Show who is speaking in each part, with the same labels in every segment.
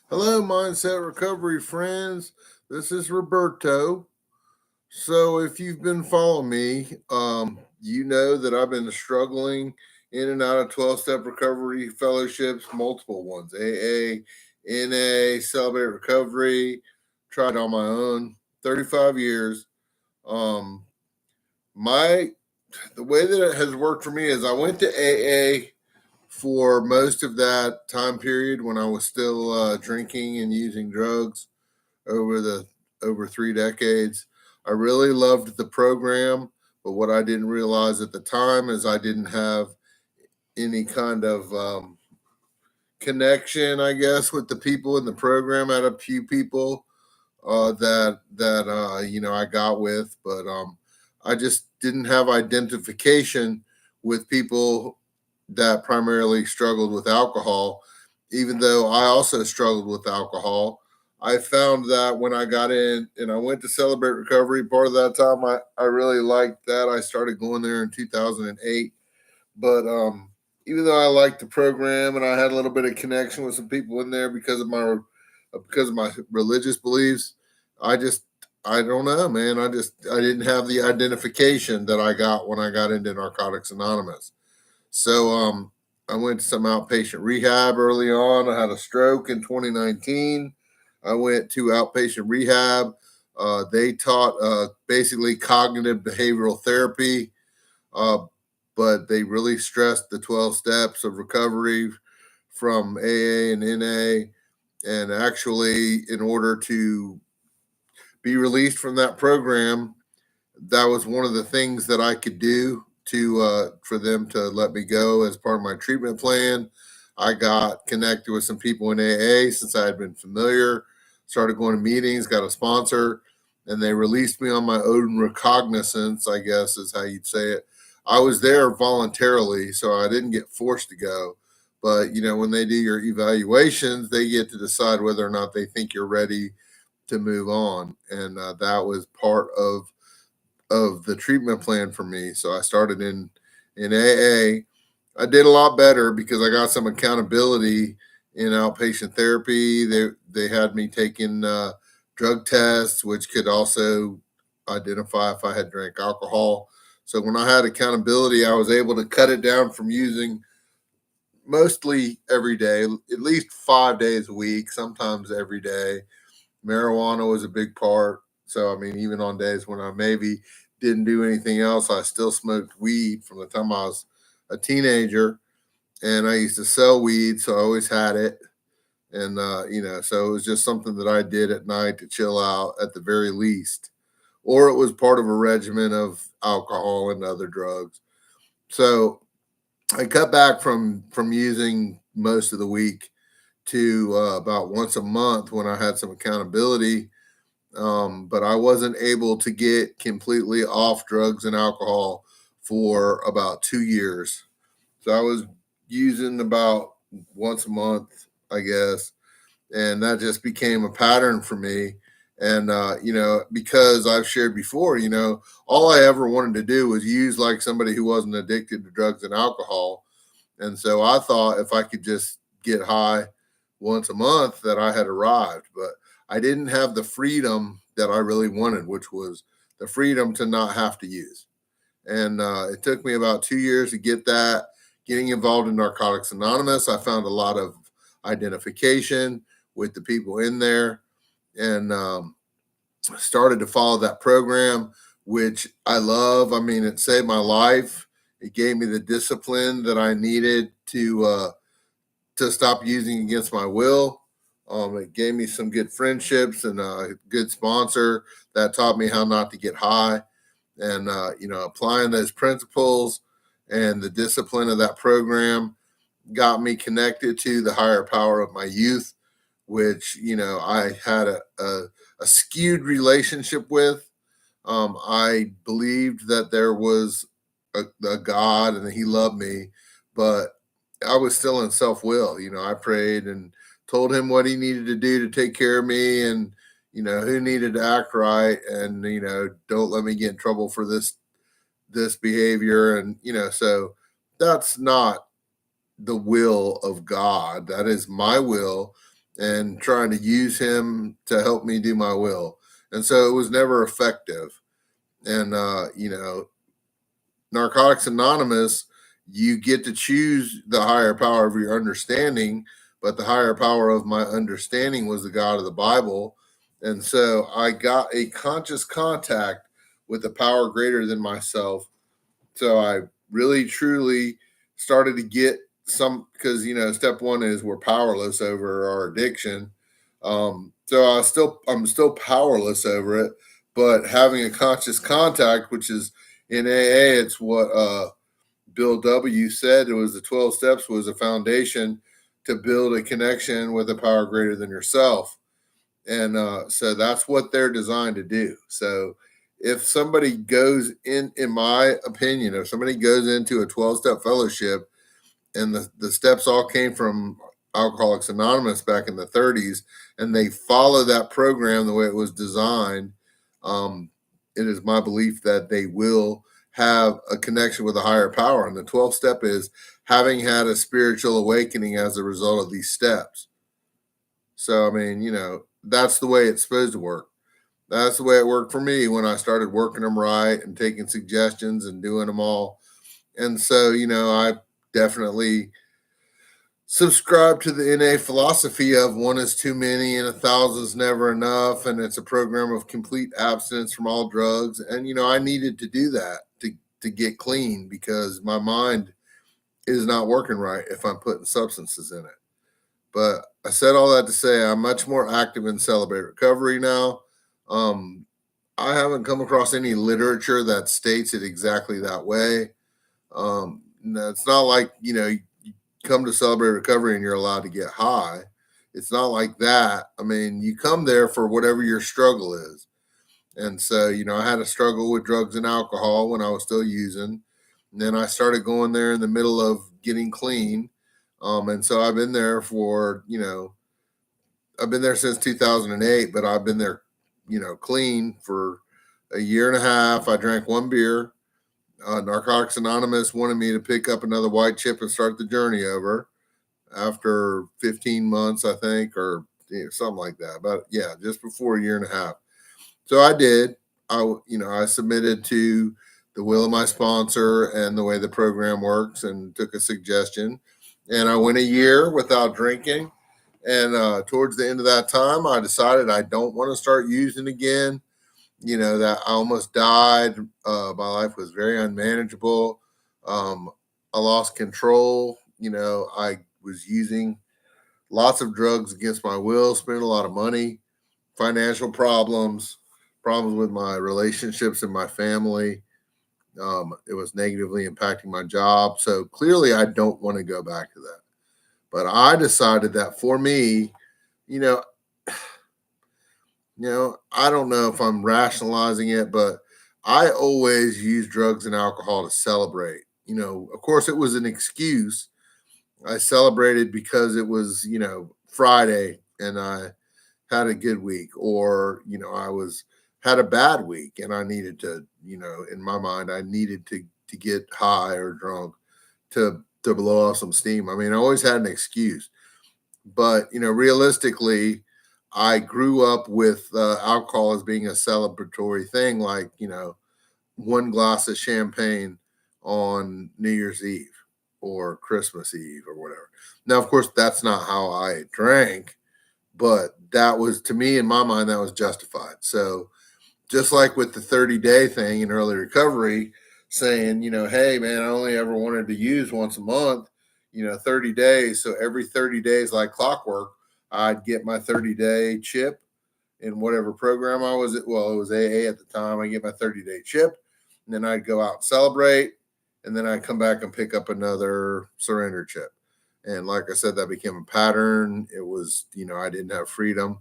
Speaker 1: Hello, Mindset Recovery friends. This is Roberto. So, if you've been following me, you know that I've been struggling in and out of 12 step recovery fellowships, multiple ones AA, NA, Celebrate Recovery, tried on my own, 35 years. Um, my The way that it has worked for me is I went to AA for most of that time period when I was still drinking and using drugs over the over 3 decades. I really loved the program, but what I didn't realize at the time is I didn't have any kind of connection, I guess, with the people in the program. I had a few people that I got with, but I just didn't have identification with people that primarily struggled with alcohol. Even though I also struggled with alcohol, I found that when I got in and I went to Celebrate Recovery, part of that time I really liked that. I started going there in 2008. But even though I liked the program and I had a little bit of connection with some people in there because of my religious beliefs, I just I don't know, man. I didn't have the identification that I got when I got into Narcotics Anonymous. So I went to some outpatient rehab early on. I had a stroke in 2019. I went to outpatient rehab. They taught basically cognitive behavioral therapy, uh, but they really stressed the 12 steps of recovery from AA and NA. And actually, in order to be released from that program, that was one of the things that I could do to for them to let me go as part of my treatment plan. I got connected with some people in AA since I had been familiar, started going to meetings, got a sponsor, and they released me on my own recognizance, I guess is how you'd say it. I was there voluntarily, so I didn't get forced to go. But when they do your evaluations, they get to decide whether or not they think you're ready to move on, and that was part of the treatment plan for me. So I started in AA. I did a lot better because I got some accountability in outpatient therapy. They had me taking drug tests, which could also identify if I had drank alcohol. So when I had accountability, I was able to cut it down from using mostly every day, at least 5 days a week, sometimes every day. Marijuana was a big part. So, I mean, even on days when I maybe didn't do anything else, I still smoked weed from the time I was a teenager. And I used to sell weed, so I always had it. And, so it was just something that I did at night to chill out at the very least. Or it was part of a regimen of alcohol and other drugs. So I cut back from using most of the week to about once a month when I had some accountability, but I wasn't able to get completely off drugs and alcohol for about 2 years. So I was using about once a month, I guess, and that just became a pattern for me. And because I've shared before, all I ever wanted to do was use like somebody who wasn't addicted to drugs and alcohol. And so I thought if I could just get high once a month that I had arrived, but I didn't have the freedom that I really wanted, which was the freedom to not have to use. And it took me about 2 years to get that. Getting involved in Narcotics Anonymous, I found a lot of identification with the people in there, and started to follow that program, which I love. I mean, it saved my life. It gave me the discipline that I needed to stop using against my will. It gave me some good friendships and a good sponsor that taught me how not to get high. And, applying those principles and the discipline of that program got me connected to the higher power of my youth, which, I had a skewed relationship with. I believed that there was a God and that He loved me, but I was still in self will. I prayed and told Him what He needed to do to take care of me, and who needed to act right, and don't let me get in trouble for this behavior, and so that's not the will of God. That is my will, and trying to use him to help me do my will. And so it was never effective. And, Narcotics Anonymous, you get to choose the higher power of your understanding, but the higher power of my understanding was the God of the Bible. And so I got a conscious contact with a power greater than myself. So I really truly started to get some, because step one is we're powerless over our addiction. So I'm still powerless over it, but having a conscious contact, which is in AA, it's what Bill W. said. It was the 12 steps was a foundation to build a connection with a power greater than yourself. And so that's what they're designed to do. So if somebody goes in my opinion, if somebody goes into a 12-step fellowship and the steps all came from Alcoholics Anonymous back in the 30s, and they follow that program the way it was designed, it is my belief that they will have a connection with a higher power. And the 12th step is having had a spiritual awakening as a result of these steps. So, I mean, that's the way it's supposed to work. That's the way it worked for me when I started working them right and taking suggestions and doing them all. And so, I definitely subscribe to the NA philosophy of one is too many and a thousand is never enough. And it's a program of complete abstinence from all drugs. And, I needed to do that to get clean because my mind is not working right if I'm putting substances in it. But I said all that to say I'm much more active in Celebrate Recovery now. I haven't come across any literature that states it exactly that way. It's not like, you come to Celebrate Recovery and you're allowed to get high. It's not like that. I mean, you come there for whatever your struggle is. And so, I had a struggle with drugs and alcohol when I was still using. And then I started going there in the middle of getting clean. And so I've been there for, I've been there since 2008, but I've been there, clean for a year and a half. I drank one beer. Narcotics Anonymous wanted me to pick up another white chip and start the journey over after 15 months, I think, or something like that. But yeah, just before a year and a half. So I did. I submitted to the will of my sponsor and the way the program works and took a suggestion. And I went a year without drinking. And towards the end of that time, I decided I don't want to start using again. That I almost died. My life was very unmanageable. I lost control. I was using lots of drugs against my will, spending a lot of money, financial problems with my relationships and my family. It was negatively impacting my job. So clearly, I don't want to go back to that. But I decided that for me, you know, I don't know if I'm rationalizing it, but I always use drugs and alcohol to celebrate. Of course, it was an excuse. I celebrated because it was, Friday and I had a good week, or, I had a bad week and I needed to, in my mind, I needed to get high or drunk to blow off some steam. I mean, I always had an excuse, but, realistically, I grew up with alcohol as being a celebratory thing, like, one glass of champagne on New Year's Eve or Christmas Eve or whatever. Now, of course, that's not how I drank, but that was, to me, in my mind, that was justified. So just like with the 30-day thing in early recovery, saying, hey, man, I only ever wanted to use once a month, 30 days. So every 30 days, like clockwork, I'd get my 30-day chip in whatever program I was at. Well, it was AA at the time. I get my 30-day chip, and then I'd go out and celebrate, and then I'd come back and pick up another surrender chip. And like I said, that became a pattern. It was, I didn't have freedom.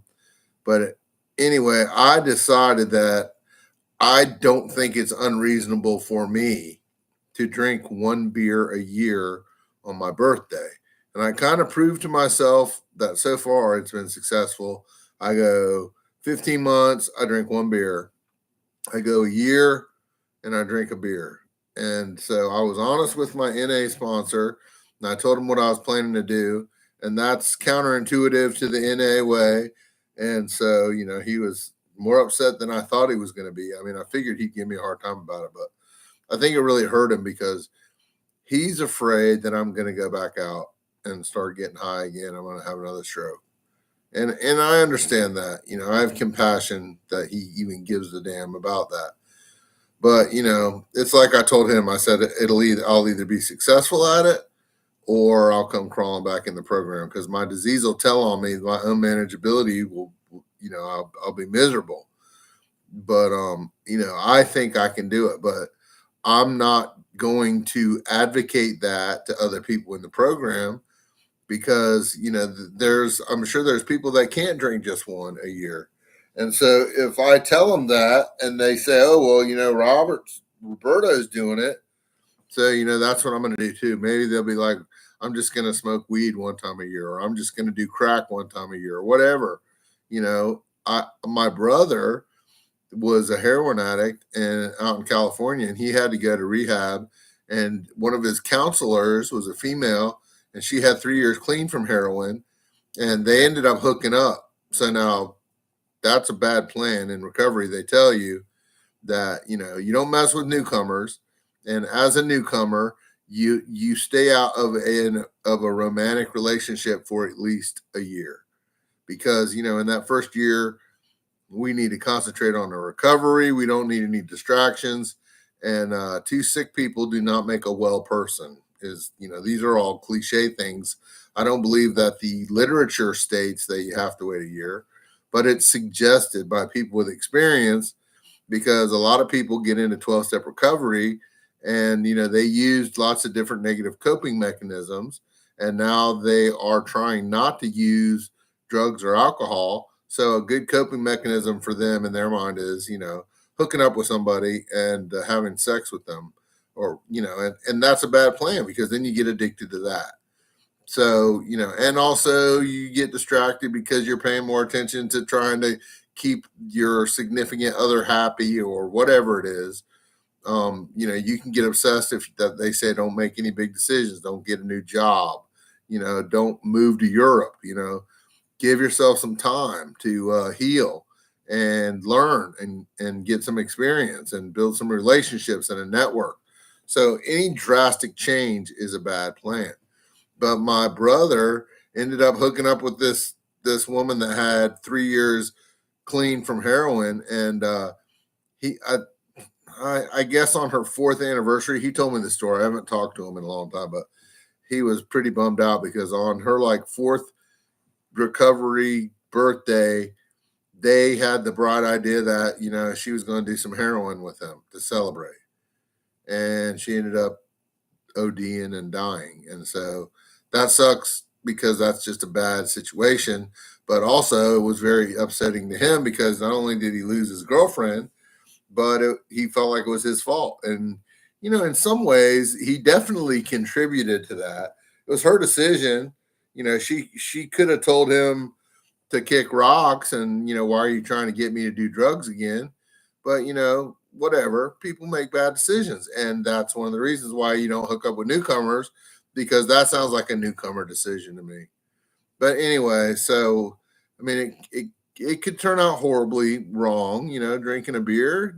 Speaker 1: But anyway, I decided that I don't think it's unreasonable for me to drink one beer a year on my birthday. And I kind of proved to myself that so far it's been successful. I go 15 months, I drink one beer. I go a year and I drink a beer. And so I was honest with my NA sponsor and I told him what I was planning to do. And that's counterintuitive to the NA way. And so, he was more upset than I thought he was going to be. I mean, I figured he'd give me a hard time about it, but I think it really hurt him because he's afraid that I'm going to go back out and start getting high again. I'm going to have another stroke. And I understand that. I have compassion that he even gives a damn about that. But, it's like I told him, I said, I'll either be successful at it or I'll come crawling back in the program because my disease will tell on me. My unmanageability will, I'll be miserable. But, I think I can do it. But I'm not going to advocate that to other people in the program because, I'm sure there's people that can't drink just one a year. And so if I tell them that and they say, oh, well, Roberto's doing it. So, that's what I'm going to do too. Maybe they'll be like, I'm just going to smoke weed one time a year, or I'm just going to do crack one time a year, or whatever. My brother was a heroin addict and out in California, and he had to go to rehab. And one of his counselors was a female, and she had 3 years clean from heroin, and they ended up hooking up. So now that's a bad plan in recovery. They tell you that, you don't mess with newcomers. And as a newcomer, you stay out of a romantic relationship for at least a year because, in that first year, we need to concentrate on the recovery. We don't need any distractions. And two sick people do not make a well person. These are all cliche things. I don't believe that the literature states that you have to wait a year, but it's suggested by people with experience because a lot of people get into 12-step recovery and, they used lots of different negative coping mechanisms. And now they are trying not to use drugs or alcohol. So a good coping mechanism for them in their mind is, hooking up with somebody and having sex with them or, and that's a bad plan because then you get addicted to that. So, and also you get distracted because you're paying more attention to trying to keep your significant other happy or whatever it is. You can get obsessed if that they say don't make any big decisions, don't get a new job, don't move to Europe, give yourself some time to heal and learn and get some experience and build some relationships and a network. So any drastic change is a bad plan. But my brother ended up hooking up with this woman that had 3 years clean from heroin, and he I guess on her 4th anniversary, he told me the story. I haven't talked to him in a long time, but he was pretty bummed out because on her 4th recovery birthday, they had the bright idea that she was going to do some heroin with him to celebrate, and she ended up ODing and dying. And so that sucks because that's just a bad situation. But also, it was very upsetting to him because not only did he lose his girlfriend, but he felt like it was his fault. And, in some ways, he definitely contributed to that. It was her decision. She could have told him to kick rocks and, why are you trying to get me to do drugs again? But, whatever. People make bad decisions. And that's one of the reasons why you don't hook up with newcomers, because that sounds like a newcomer decision to me. But anyway, so, I mean, it could turn out horribly wrong, drinking a beer,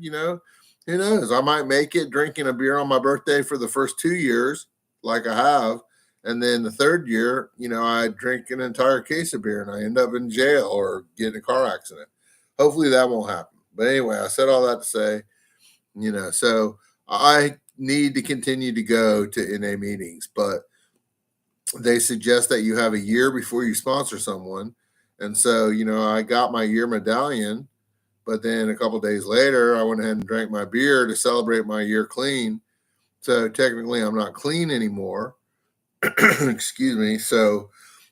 Speaker 1: who knows? I might make it drinking a beer on my birthday for the first 2 years, like I have. And then the 3rd year, I drink an entire case of beer and I end up in jail or get in a car accident. Hopefully that won't happen. But anyway, I said all that to say, so I need to continue to go to NA meetings, but they suggest that you have a year before you sponsor someone. And so, I got my year medallion, but then a couple of days later, I went ahead and drank my beer to celebrate my year clean. So technically, I'm not clean anymore. Excuse me. So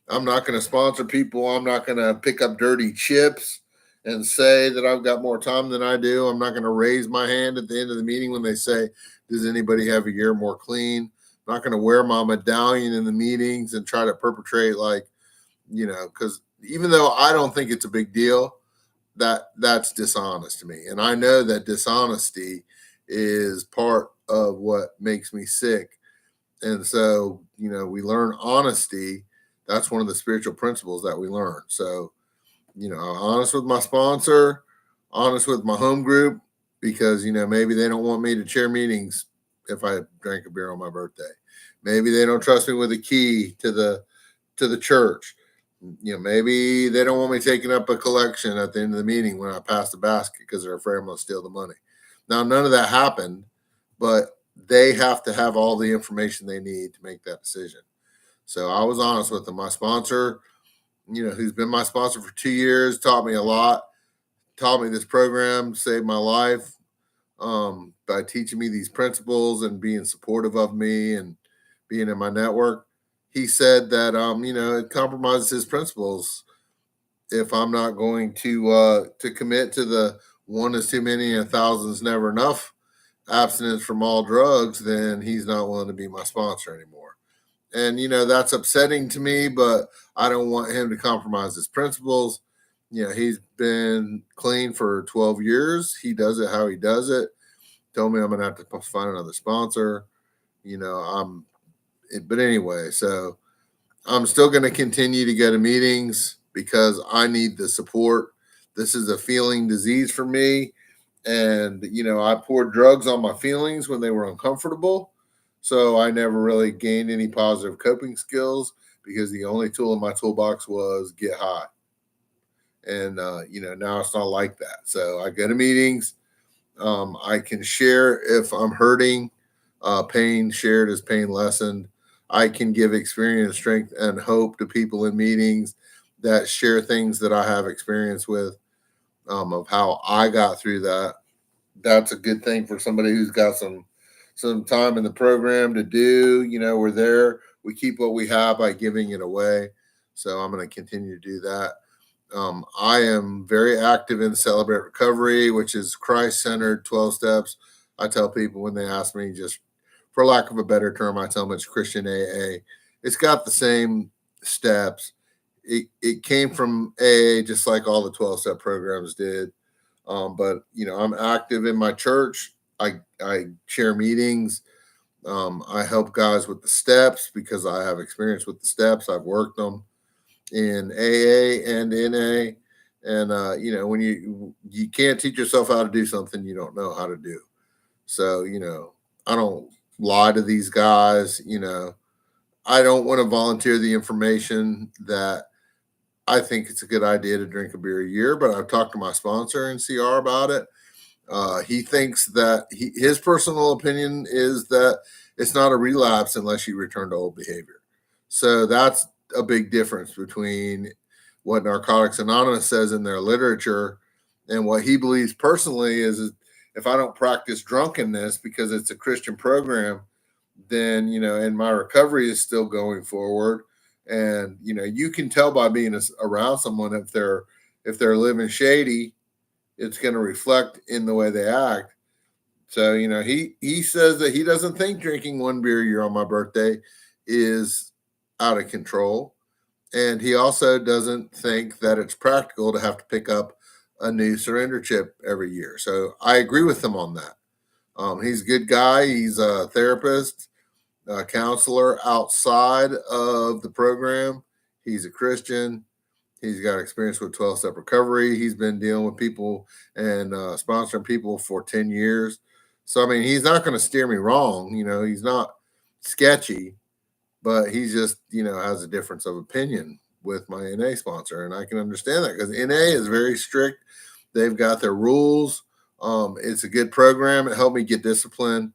Speaker 1: I'm not going to sponsor people. I'm not going to pick up dirty chips and say that I've got more time than I do. I'm not going to raise my hand at the end of the meeting when they say, does anybody have a year more clean? I'm not going to wear my medallion in the meetings and try to perpetrate because even though I don't think it's a big deal, that's dishonest to me. And I know that dishonesty is part of what makes me sick. And so, we learn honesty That's one of the spiritual principles that we learn. So, I'm honest with my sponsor, honest with my home group, because, maybe they don't want me to chair meetings if I drank a beer on my birthday. Maybe they don't trust me with a key to the church. Maybe they don't want me taking up a collection at the end of the meeting when I pass the basket because they're afraid I'm going to steal the money. Now, none of that happened, but they have to have all the information they need to make that decision. So I was honest with them. My sponsor, who's been my sponsor for 2 years, taught me a lot, taught me this program, saved my life by teaching me these principles and being supportive of me and being in my network. He said that, it compromises his principles if I'm not going to commit to the one is too many and 1,000 is never enough abstinence from all drugs, then he's not willing to be my sponsor anymore. And, that's upsetting to me, but I don't want him to compromise his principles. He's been clean for 12 years. He does it how he does it. Told me I'm going to have to find another sponsor. But anyway, so I'm still going to continue to go to meetings because I need the support. This is a feeling disease for me. And, I poured drugs on my feelings when they were uncomfortable. So I never really gained any positive coping skills because the only tool in my toolbox was get high. And, now it's not like that. So I go to meetings. I can share if I'm hurting. Pain shared is pain lessened. I can give experience, strength, and hope to people in meetings that share things that I have experience with, of how I got through that. That's a good thing for somebody who's got some time in the program to do. We're there. We keep what we have by giving it away. So I'm going to continue to do that. I am very active in Celebrate Recovery, which is Christ-centered 12 steps. I tell people when they ask me, just for lack of a better term, I tell them it's Christian AA. It's got the same steps. It came from AA, just like all the 12-step programs did. But I'm active in my church. I chair meetings. I help guys with the steps because I have experience with the steps. I've worked them in AA and NA. And when you can't teach yourself how to do something you don't know how to do. So, I don't lie to these guys. I don't want to volunteer the information that I think it's a good idea to drink a beer a year, but I've talked to my sponsor and CR about it. He thinks that his personal opinion is that it's not a relapse unless you return to old behavior. So that's a big difference between what Narcotics Anonymous says in their literature and what he believes personally is if I don't practice drunkenness because it's a Christian program, then, and my recovery is still going forward. And, you can tell by being around someone if they're living shady, it's going to reflect in the way they act. So, he says that he doesn't think drinking one beer a year on my birthday is out of control. And he also doesn't think that it's practical to have to pick up a new surrender chip every year. So I agree with him on that. He's a good guy. He's a therapist, a counselor outside of the program. He's a Christian. He's got experience with 12-step recovery. He's been dealing with people and sponsoring people for 10 years. So, I mean, he's not going to steer me wrong. He's not sketchy, but he just, has a difference of opinion with my NA sponsor. And I can understand that because NA is very strict. They've got their rules. It's a good program. It helped me get disciplined.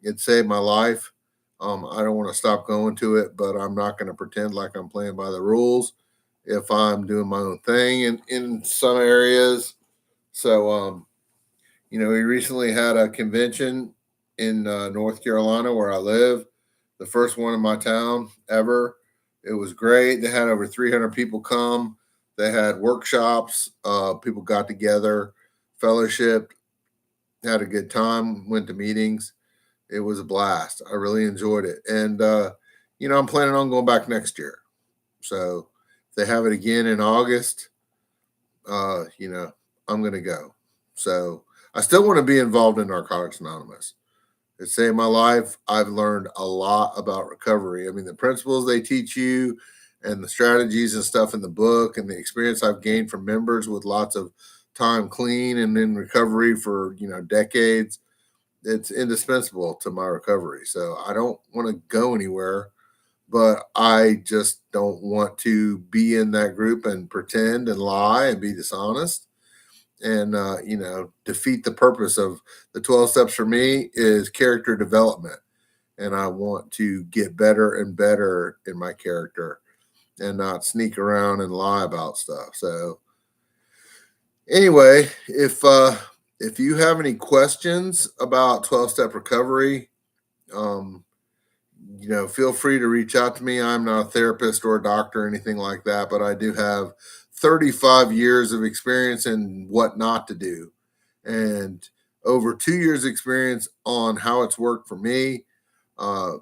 Speaker 1: It saved my life. I don't want to stop going to it, but I'm not going to pretend like I'm playing by the rules if I'm doing my own thing in some areas. So, we recently had a convention in North Carolina where I live, the first one in my town ever. It was great. They had over 300 people come. They had workshops. People got together, fellowshiped, had a good time, went to meetings. It was a blast. I really enjoyed it. And, I'm planning on going back next year. So if they have it again in August, I'm going to go. So I still want to be involved in Narcotics Anonymous. It saved my life. I've learned a lot about recovery. I mean, the principles they teach you, and the strategies and stuff in the book and the experience I've gained from members with lots of time clean and in recovery for, decades, it's indispensable to my recovery. So I don't want to go anywhere, but I just don't want to be in that group and pretend and lie and be dishonest and defeat the purpose of the 12 steps. For me is character development, and I want to get better and better in my character and not sneak around and lie about stuff. So anyway, if you have any questions about 12-step recovery, um feel free to reach out to me. I'm not a therapist or a doctor or anything like that, but I do have 35 years of experience in what not to do and over 2 years experience on how it's worked for me. Uh,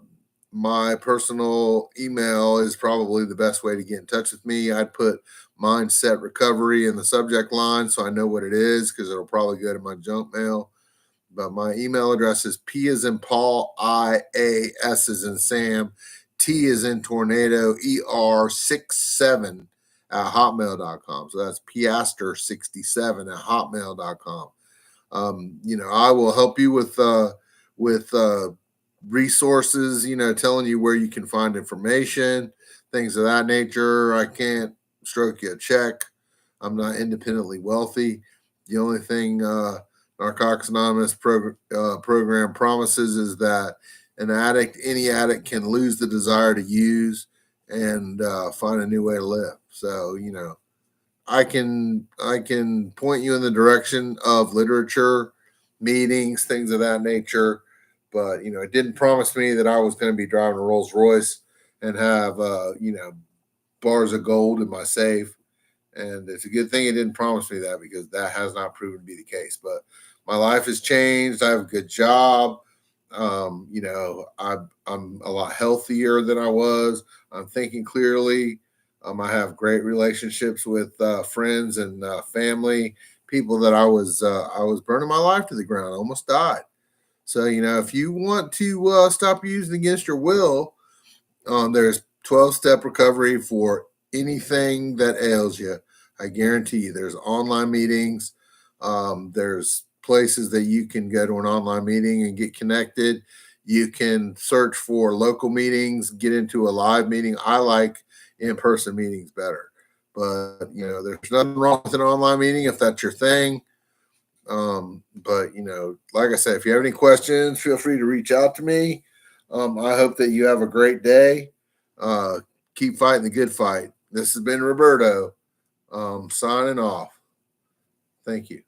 Speaker 1: my personal email is probably the best way to get in touch with me. I'd put mindset recovery in the subject line so I know what it is, because it'll probably go to my junk mail. But my email address is P as in Paul, I-A-S as in Sam, T as in tornado, ER67 at hotmail.com. So that's Piaster67 at hotmail.com. I will help you with resources, telling you where you can find information, things of that nature. I can't stroke you a check. I'm not independently wealthy. The only thing Narcotics Anonymous program promises is that any addict can lose the desire to use and find a new way to live. So, I can point you in the direction of literature, meetings, things of that nature. But it didn't promise me that I was going to be driving a Rolls Royce and have bars of gold in my safe. And it's a good thing it didn't promise me that, because that has not proven to be the case. But my life has changed. I have a good job. I'm a lot healthier than I was. I'm thinking clearly. I have great relationships with friends and family, people that I was burning my life to the ground. I almost died. So if you want to stop using against your will, there's 12-step recovery for anything that ails you. I guarantee you. There's online meetings. There's places that you can go to an online meeting and get connected. You can search for local meetings, get into a live meeting. I like in-person meetings better. But, there's nothing wrong with an online meeting if that's your thing. But, like I said, if you have any questions, feel free to reach out to me. I hope that you have a great day. Uh, Keep fighting the good fight. This has been Roberto, signing off. Thank you.